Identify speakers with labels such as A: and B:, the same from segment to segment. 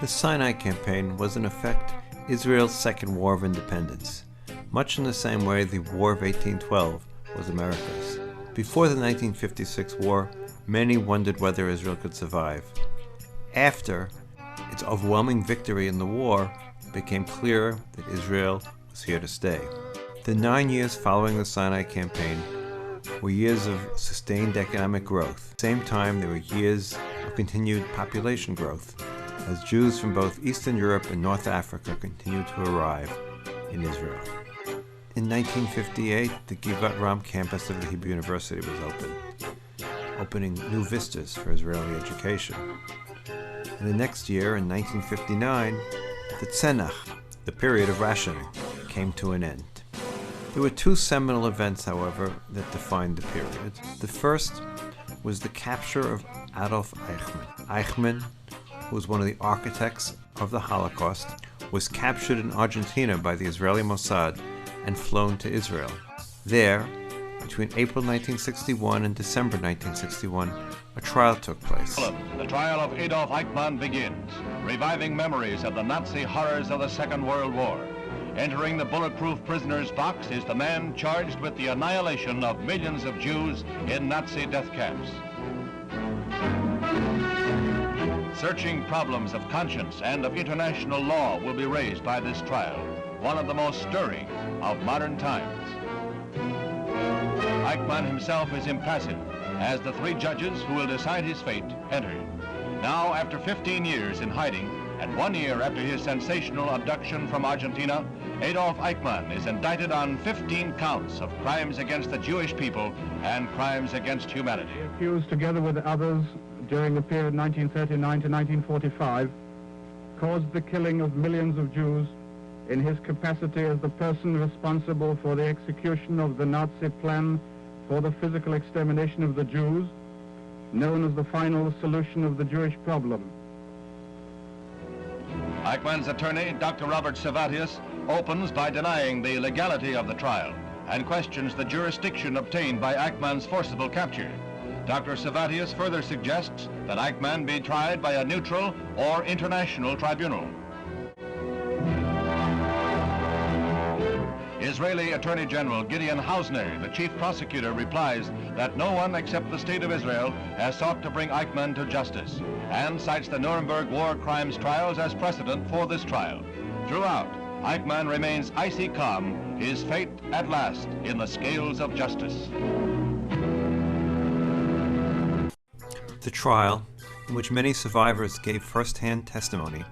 A: The Sinai Campaign was in effect Israel's second war of independence, much in the same way the War of 1812 was America's. Before the 1956 war, many wondered whether Israel could survive. After its overwhelming victory in the war, it became clear that Israel was here to stay. The 9 years following the Sinai Campaign were years of sustained economic growth. At the same time, there were years of continued population growth, as Jews from both Eastern Europe and North Africa continued to arrive in Israel. In 1958, the Givat campus of the Hebrew University was opened, opening new vistas for Israeli education. And the next year, in 1959, the Tzenach, the period of rationing, came to an end. There were two seminal events, however, that defined the period. The first was the capture of Adolph Eichman. Eichman, who was one of the architects of the Holocaust, was captured in Argentina by the Israeli Mossad and flown to Israel. There, between April 1961 and December 1961, a trial took place.
B: The trial of Adolph Eichman begins, reviving memories of the Nazi horrors of the Second World War. Entering the bulletproof prisoner's box is the man charged with the annihilation of millions of Jews in Nazi death camps. Searching problems of conscience and of international law will be raised by this trial, one of the most stirring of modern times. Eichmann himself is impassive, as the three judges who will decide his fate enter. Now, after 15 years in hiding, and 1 year after his sensational abduction from Argentina, Adolph Eichmann is indicted on 15 counts of crimes against the Jewish people and crimes against humanity.
C: Accused, together with others, during the period 1939 to 1945, caused the killing of millions of Jews in his capacity as the person responsible for the execution of the Nazi plan for the physical extermination of the Jews, known as the final solution of the Jewish problem.
B: Eichmann's attorney, Dr. Robert Servatius, opens by denying the legality of the trial and questions the jurisdiction obtained by Eichmann's forcible capture. Dr. Servatius further suggests that Eichmann be tried by a neutral or international tribunal. Israeli Attorney General Gideon Hausner, the chief prosecutor, replies that no one except the State of Israel has sought to bring Eichmann to justice, and cites the Nuremberg war crimes trials as precedent for this trial. Throughout, Eichmann remains icy calm, his fate at last in the scales of justice.
A: The trial, in which many survivors gave first-hand testimony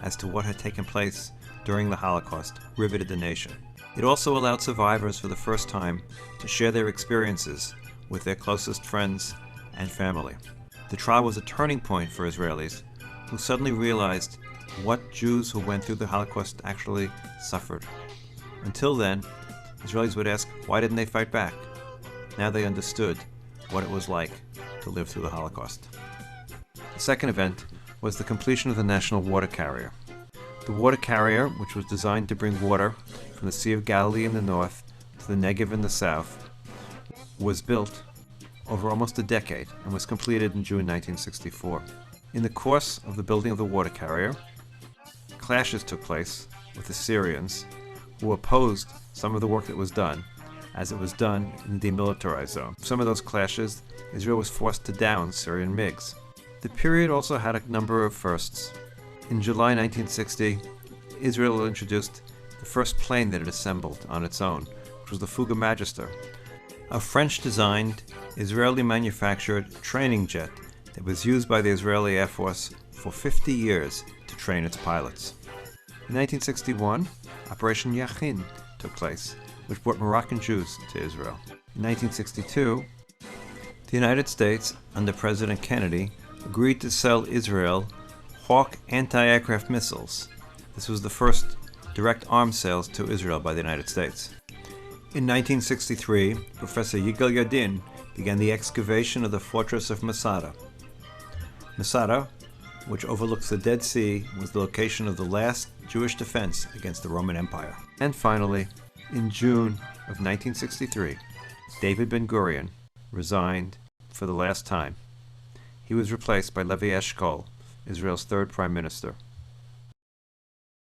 A: as to what had taken place during the Holocaust, riveted the nation. It also allowed survivors for the first time to share their experiences with their closest friends and family. The trial was a turning point for Israelis who suddenly realized what Jews who went through the Holocaust actually suffered. Until then, Israelis would ask, why didn't they fight back? Now they understood what it was like to live through the Holocaust. The second event was the completion of the national water carrier. The water carrier, which was designed to bring water from the Sea of Galilee in the north to the Negev in the south, was built over almost a decade and was completed in June 1964. In the course of the building of the water carrier, clashes took place with the Syrians, who opposed some of the work that was done, as it was done in the demilitarized zone. Some of those clashes, Israel was forced to down Syrian MiGs. The period also had a number of firsts. In July 1960, Israel introduced the first plane that it assembled on its own, which was the Fouga Magister, a French-designed, Israeli-manufactured training jet that was used by the Israeli Air Force for 50 years to train its pilots. In 1961, Operation Yachin took place, which brought Moroccan Jews to Israel. In 1962, the United States, under President Kennedy, agreed to sell Israel Hawk anti-aircraft missiles. This was the first direct arms sales to Israel by the United States. In 1963, Professor Yigal Yadin began the excavation of the fortress of Masada. Masada, which overlooks the Dead Sea, was the location of the last Jewish defense against the Roman Empire. And finally, in June of 1963, David Ben-Gurion resigned for the last time. He was replaced by Levi Eshkol, Israel's third prime minister.